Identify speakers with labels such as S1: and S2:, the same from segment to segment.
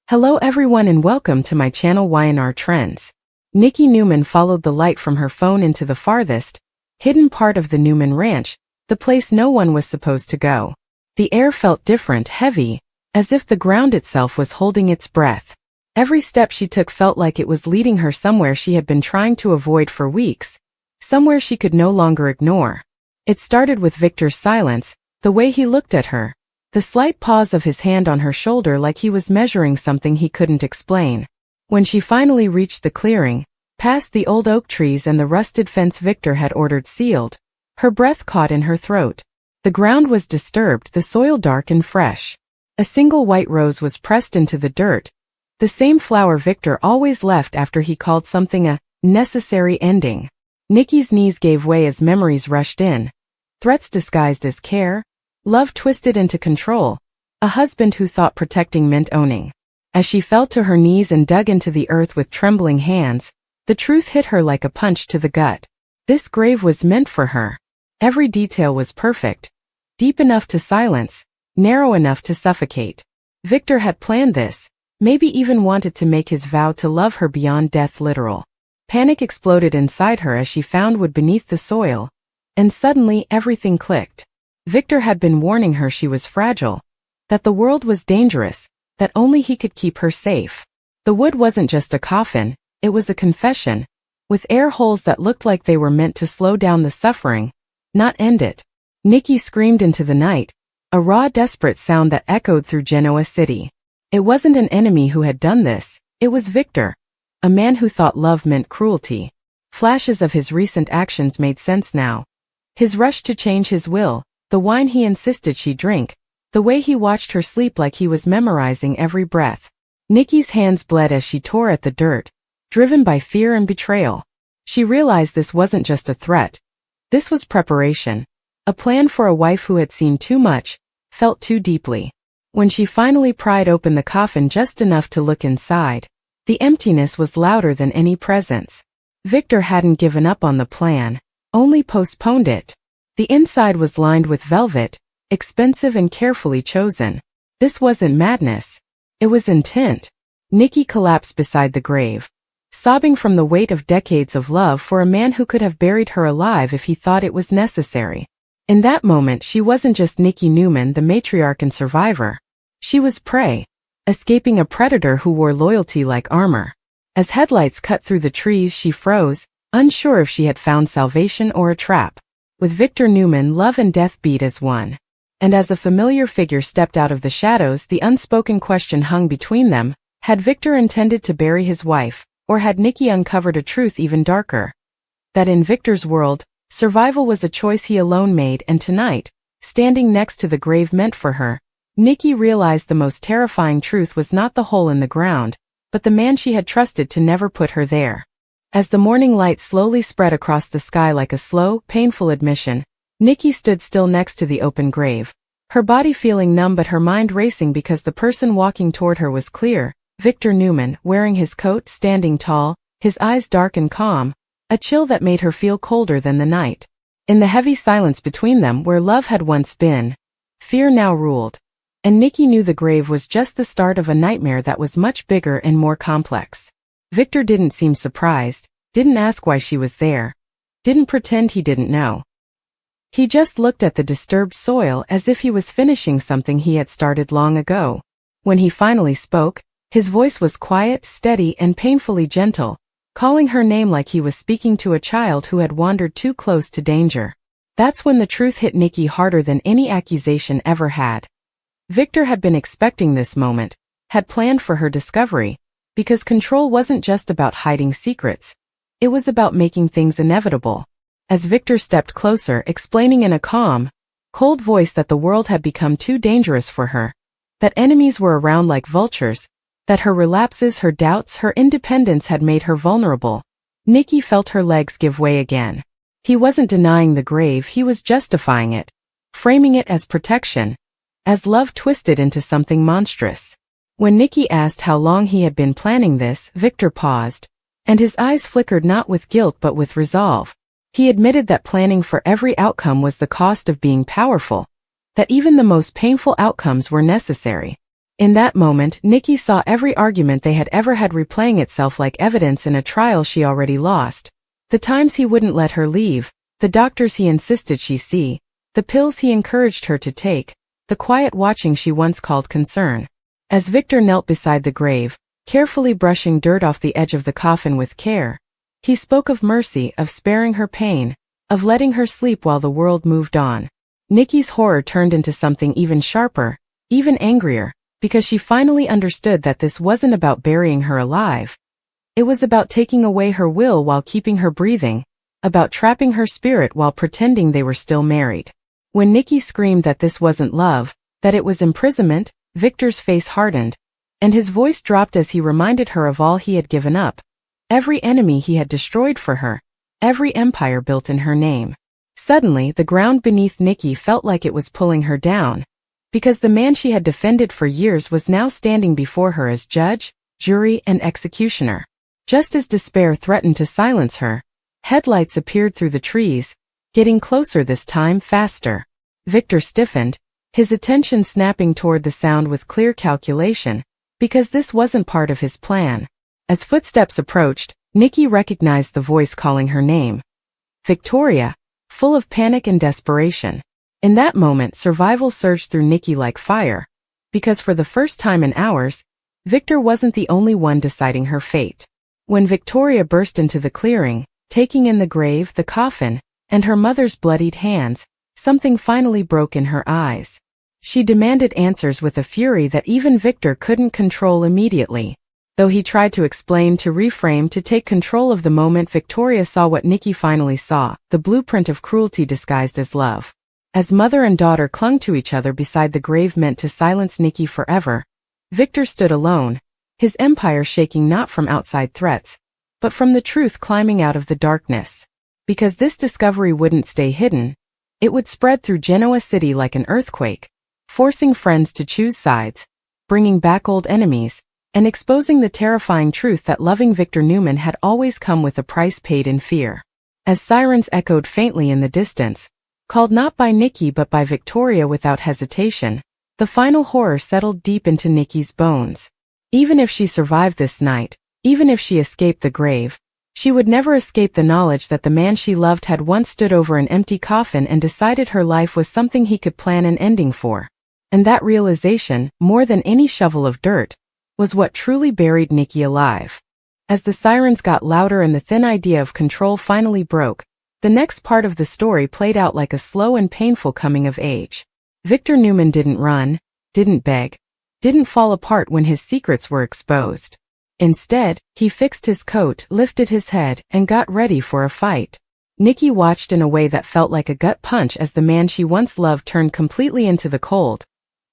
S1: Hello everyone and welcome to my channel Y&R Trends. Nikki Newman followed the light from her phone into the farthest, hidden part of the Newman Ranch, the place no one was supposed to go. The air felt different, heavy, as if the ground itself was holding its breath. Every step she took felt like it was leading her somewhere she had been trying to avoid for weeks, somewhere she could no longer ignore. It started with Victor's silence, the way he looked at her. The slight pause of his hand on her shoulder like he was measuring something he couldn't explain. When she finally reached the clearing, past the old oak trees and the rusted fence Victor had ordered sealed, her breath caught in her throat. The ground was disturbed, the soil dark and fresh. A single white rose was pressed into the dirt, the same flower Victor always left after he called something a necessary ending. Nikki's knees gave way as memories rushed in. Threats disguised as care, love twisted into control, a husband who thought protecting meant owning. As she fell to her knees and dug into the earth with trembling hands, the truth hit her like a punch to the gut. This grave was meant for her. Every detail was perfect. Deep enough to silence, narrow enough to suffocate. Victor had planned this, maybe even wanted to make his vow to love her beyond death literal. Panic exploded inside her as she found wood beneath the soil, and suddenly everything clicked. Victor had been warning her she was fragile, that the world was dangerous, that only he could keep her safe. The wood wasn't just a coffin, it was a confession, with air holes that looked like they were meant to slow down the suffering, not end it. Nikki screamed into the night, a raw, desperate sound that echoed through Genoa City. It wasn't an enemy who had done this, it was Victor, a man who thought love meant cruelty. Flashes of his recent actions made sense now. His rush to change his will, the wine he insisted she drink, the way he watched her sleep like he was memorizing every breath. Nikki's hands bled as she tore at the dirt, driven by fear and betrayal. She realized this wasn't just a threat. This was preparation, a plan for a wife who had seen too much, felt too deeply. When she finally pried open the coffin just enough to look inside, the emptiness was louder than any presence. Victor hadn't given up on the plan, only postponed it. The inside was lined with velvet, expensive and carefully chosen. This wasn't madness. It was intent. Nikki collapsed beside the grave, sobbing from the weight of decades of love for a man who could have buried her alive if he thought it was necessary. In that moment she wasn't just Nikki Newman, the matriarch and survivor. She was prey, escaping a predator who wore loyalty like armor. As headlights cut through the trees she froze, unsure if she had found salvation or a trap. With Victor Newman, love and death beat as one. And as a familiar figure stepped out of the shadows, the unspoken question hung between them: had Victor intended to bury his wife, or had Nikki uncovered a truth even darker? That in Victor's world, survival was a choice he alone made, and tonight, standing next to the grave meant for her, Nikki realized the most terrifying truth was not the hole in the ground, but the man she had trusted to never put her there. As the morning light slowly spread across the sky like a slow, painful admission, Nikki stood still next to the open grave, her body feeling numb but her mind racing because the person walking toward her was clear: Victor Newman, wearing his coat, standing tall, his eyes dark and calm, a chill that made her feel colder than the night. In the heavy silence between them, where love had once been, fear now ruled. And Nikki knew the grave was just the start of a nightmare that was much bigger and more complex. Victor didn't seem surprised, didn't ask why she was there, didn't pretend he didn't know. He just looked at the disturbed soil as if he was finishing something he had started long ago. When he finally spoke, his voice was quiet, steady, and painfully gentle, calling her name like he was speaking to a child who had wandered too close to danger. That's when the truth hit Nikki harder than any accusation ever had. Victor had been expecting this moment, had planned for her discovery, because control wasn't just about hiding secrets. It was about making things inevitable. As Victor stepped closer, explaining in a calm, cold voice that the world had become too dangerous for her, that enemies were around like vultures, that her relapses, her doubts, her independence had made her vulnerable, Nikki felt her legs give way again. He wasn't denying the grave, he was justifying it, framing it as protection, as love twisted into something monstrous. When Nikki asked how long he had been planning this, Victor paused, and his eyes flickered not with guilt but with resolve. He admitted that planning for every outcome was the cost of being powerful, that even the most painful outcomes were necessary. In that moment, Nikki saw every argument they had ever had replaying itself like evidence in a trial she already lost. The times he wouldn't let her leave, the doctors he insisted she see, the pills he encouraged her to take, the quiet watching she once called concern. As Victor knelt beside the grave, carefully brushing dirt off the edge of the coffin with care, he spoke of mercy, of sparing her pain, of letting her sleep while the world moved on. Nikki's horror turned into something even sharper, even angrier, because she finally understood that this wasn't about burying her alive. It was about taking away her will while keeping her breathing, about trapping her spirit while pretending they were still married. When Nikki screamed that this wasn't love, that it was imprisonment, Victor's face hardened, and his voice dropped as he reminded her of all he had given up, every enemy he had destroyed for her, every empire built in her name. Suddenly, the ground beneath Nikki felt like it was pulling her down, because the man she had defended for years was now standing before her as judge, jury, and executioner. Just as despair threatened to silence her, headlights appeared through the trees, getting closer this time faster. Victor stiffened, his attention snapping toward the sound with clear calculation, because this wasn't part of his plan. As footsteps approached, Nikki recognized the voice calling her name. Victoria, full of panic and desperation. In that moment, survival surged through Nikki like fire, because for the first time in hours, Victor wasn't the only one deciding her fate. When Victoria burst into the clearing, taking in the grave, the coffin, and her mother's bloodied hands, something finally broke in her eyes. She demanded answers with a fury that even Victor couldn't control immediately. Though he tried to explain, to reframe, to take control of the moment, Victoria saw what Nikki finally saw, the blueprint of cruelty disguised as love. As mother and daughter clung to each other beside the grave meant to silence Nikki forever, Victor stood alone, his empire shaking not from outside threats, but from the truth climbing out of the darkness. Because this discovery wouldn't stay hidden, it would spread through Genoa City like an earthquake, forcing friends to choose sides, bringing back old enemies, and exposing the terrifying truth that loving Victor Newman had always come with a price paid in fear. As sirens echoed faintly in the distance, called not by Nikki but by Victoria without hesitation, the final horror settled deep into Nikki's bones. Even if she survived this night, even if she escaped the grave, she would never escape the knowledge that the man she loved had once stood over an empty coffin and decided her life was something he could plan an ending for. And that realization, more than any shovel of dirt, was what truly buried Nikki alive. As the sirens got louder and the thin idea of control finally broke, the next part of the story played out like a slow and painful coming of age. Victor Newman didn't run, didn't beg, didn't fall apart when his secrets were exposed. Instead, he fixed his coat, lifted his head, and got ready for a fight. Nikki watched in a way that felt like a gut punch as the man she once loved turned completely into the cold,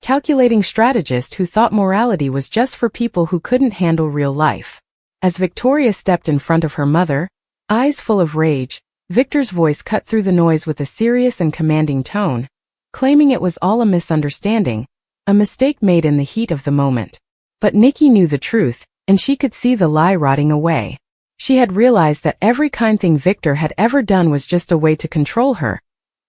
S1: calculating strategist who thought morality was just for people who couldn't handle real life. As Victoria stepped in front of her mother, eyes full of rage, Victor's voice cut through the noise with a serious and commanding tone, claiming it was all a misunderstanding, a mistake made in the heat of the moment. But Nikki knew the truth, and she could see the lie rotting away. She had realized that every kind thing Victor had ever done was just a way to control her.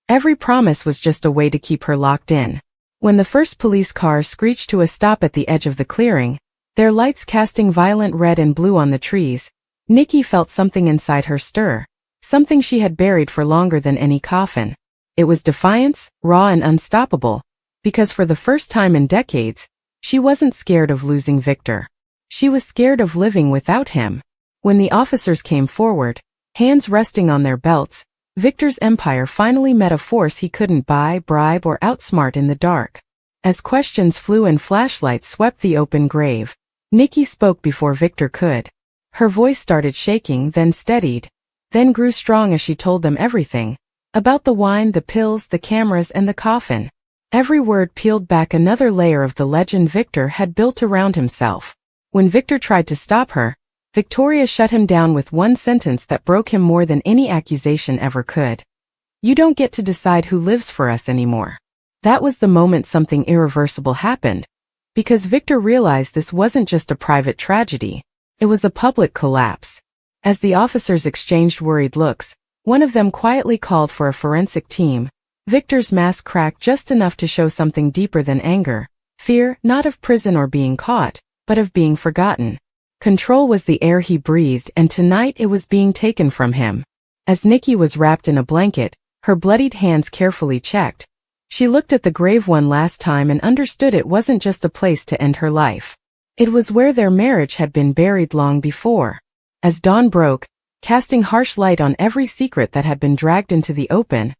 S1: Every promise was just a way to keep her locked in. When the first police car screeched to a stop at the edge of the clearing, their lights casting violent red and blue on the trees, Nikki felt something inside her stir, something she had buried for longer than any coffin. It was defiance, raw and unstoppable, because for the first time in decades, she wasn't scared of losing Victor. She was scared of living without him. When the officers came forward, hands resting on their belts, Victor's empire finally met a force he couldn't buy, bribe, or outsmart in the dark. As questions flew and flashlights swept the open grave, Nikki spoke before Victor could. Her voice started shaking, then steadied, then grew strong as she told them everything. About the wine, the pills, the cameras, and the coffin. Every word peeled back another layer of the legend Victor had built around himself. When Victor tried to stop her, Victoria shut him down with one sentence that broke him more than any accusation ever could. "You don't get to decide who lives for us anymore." That was the moment something irreversible happened, because Victor realized this wasn't just a private tragedy. It was a public collapse. As the officers exchanged worried looks, one of them quietly called for a forensic team. Victor's mask cracked just enough to show something deeper than anger, Fear, not of prison or being caught, but of being forgotten. Control was the air he breathed, and tonight it was being taken from him. As Nikki was wrapped in a blanket, her bloodied hands carefully checked, she looked at the grave one last time and understood it wasn't just a place to end her life. It was where their marriage had been buried long before. As dawn broke, casting harsh light on every secret that had been dragged into the open,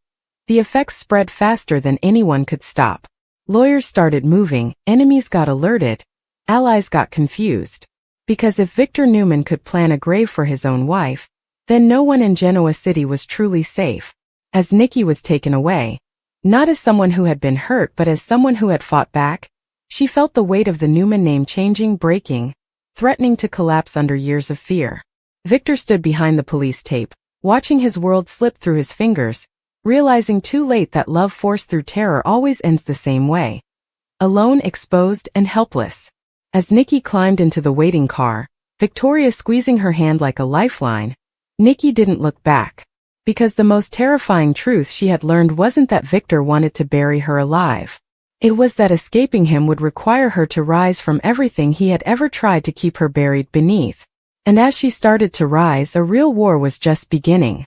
S1: the effects spread faster than anyone could stop. Lawyers started moving, enemies got alerted, allies got confused. Because if Victor Newman could plan a grave for his own wife, then no one in Genoa City was truly safe. As Nikki was taken away, not as someone who had been hurt but as someone who had fought back, she felt the weight of the Newman name changing, breaking, threatening to collapse under years of fear. Victor stood behind the police tape, watching his world slip through his fingers, realizing too late that love forced through terror always ends the same way. Alone, exposed, and helpless. As Nikki climbed into the waiting car, Victoria squeezing her hand like a lifeline, Nikki didn't look back. Because the most terrifying truth she had learned wasn't that Victor wanted to bury her alive. It was that escaping him would require her to rise from everything he had ever tried to keep her buried beneath. And as she started to rise, a real war was just beginning.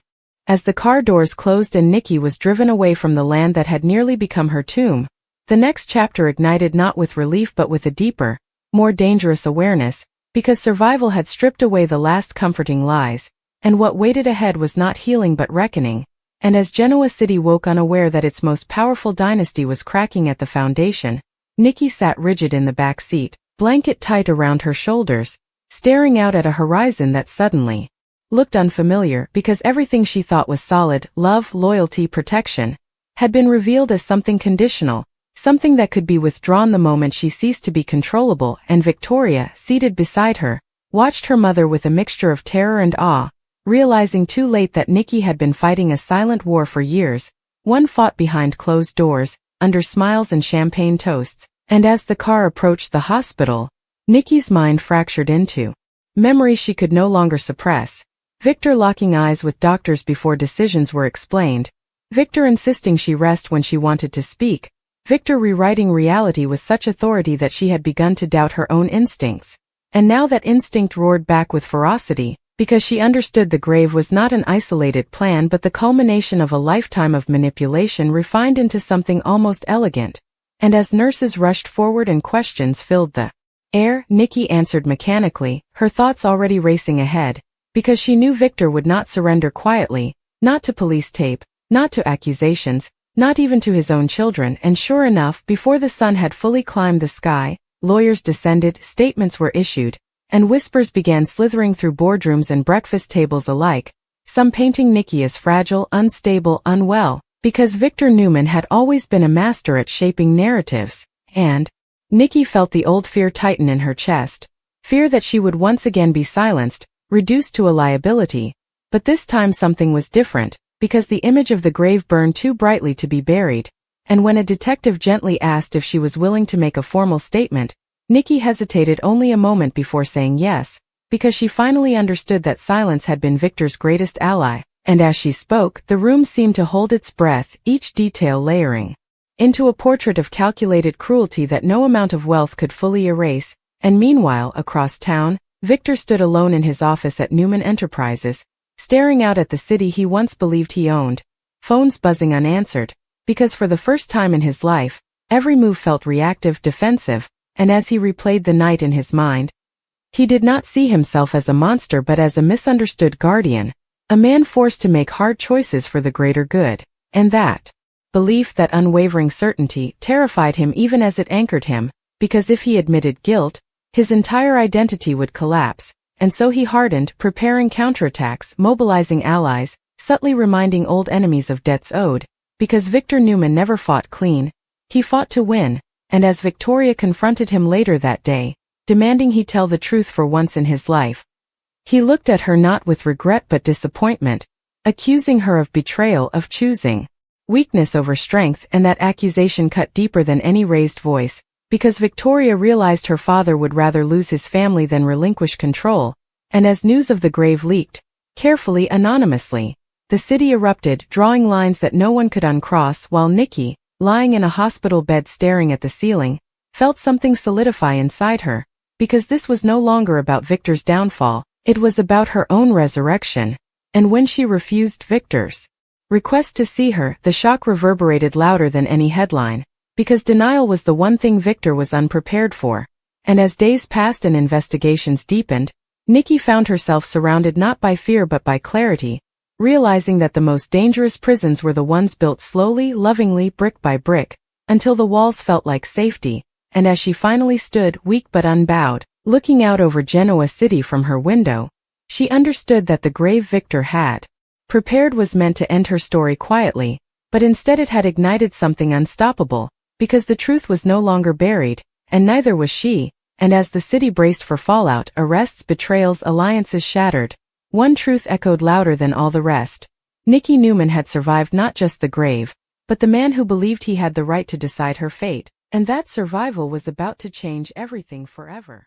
S1: As the car doors closed and Nikki was driven away from the land that had nearly become her tomb, the next chapter ignited not with relief but with a deeper, more dangerous awareness, because survival had stripped away the last comforting lies, and what waited ahead was not healing but reckoning. And as Genoa City woke unaware that its most powerful dynasty was cracking at the foundation, Nikki sat rigid in the back seat, blanket tight around her shoulders, staring out at a horizon that suddenly looked unfamiliar because everything she thought was solid, love, loyalty, protection, had been revealed as something conditional, something that could be withdrawn the moment she ceased to be controllable. And Victoria, seated beside her, watched her mother with a mixture of terror and awe, realizing too late that Nikki had been fighting a silent war for years, one fought behind closed doors, under smiles and champagne toasts. And as the car approached the hospital, Nikki's mind fractured into memories she could no longer suppress. Victor locking eyes with doctors before decisions were explained, Victor insisting she rest when she wanted to speak, Victor rewriting reality with such authority that she had begun to doubt her own instincts. And now that instinct roared back with ferocity, because she understood the grave was not an isolated plan but the culmination of a lifetime of manipulation refined into something almost elegant. And as nurses rushed forward and questions filled the air, Nikki answered mechanically, her thoughts already racing ahead, because she knew Victor would not surrender quietly, not to police tape, not to accusations, not even to his own children. And sure enough, before the sun had fully climbed the sky, lawyers descended, statements were issued, and whispers began slithering through boardrooms and breakfast tables alike, some painting Nikki as fragile, unstable, unwell, because Victor Newman had always been a master at shaping narratives. And Nikki felt the old fear tighten in her chest, fear that she would once again be silenced, reduced to a liability. But this time something was different, because the image of the grave burned too brightly to be buried, and when a detective gently asked if she was willing to make a formal statement, Nikki hesitated only a moment before saying yes, because she finally understood that silence had been Victor's greatest ally. And as she spoke, the room seemed to hold its breath, each detail layering into a portrait of calculated cruelty that no amount of wealth could fully erase. And meanwhile, across town, Victor stood alone in his office at Newman Enterprises, staring out at the city he once believed he owned, phones buzzing unanswered, because for the first time in his life, every move felt reactive, defensive. And as he replayed the night in his mind, he did not see himself as a monster but as a misunderstood guardian, a man forced to make hard choices for the greater good. And that belief, that unwavering certainty, terrified him even as it anchored him, because if he admitted guilt, his entire identity would collapse. And so he hardened, preparing counterattacks, mobilizing allies, subtly reminding old enemies of debts owed, because Victor Newman never fought clean, he fought to win. And as Victoria confronted him later that day, demanding he tell the truth for once in his life, he looked at her not with regret but disappointment, accusing her of betrayal, of choosing weakness over strength. And that accusation cut deeper than any raised voice, because Victoria realized her father would rather lose his family than relinquish control. And as news of the grave leaked, carefully, anonymously, the city erupted, drawing lines that no one could uncross, while Nikki, lying in a hospital bed staring at the ceiling, felt something solidify inside her, because this was no longer about Victor's downfall, it was about her own resurrection. And when she refused Victor's request to see her, the shock reverberated louder than any headline, because denial was the one thing Victor was unprepared for. And as days passed and investigations deepened, Nikki found herself surrounded not by fear but by clarity, realizing that the most dangerous prisons were the ones built slowly, lovingly, brick by brick, until the walls felt like safety. And as she finally stood, weak but unbowed, looking out over Genoa City from her window, she understood that the grave Victor had prepared was meant to end her story quietly, but instead it had ignited something unstoppable, because the truth was no longer buried, and neither was she. And as the city braced for fallout, arrests, betrayals, alliances shattered, one truth echoed louder than all the rest. Nikki Newman had survived not just the grave, but the man who believed he had the right to decide her fate, and that survival was about to change everything forever.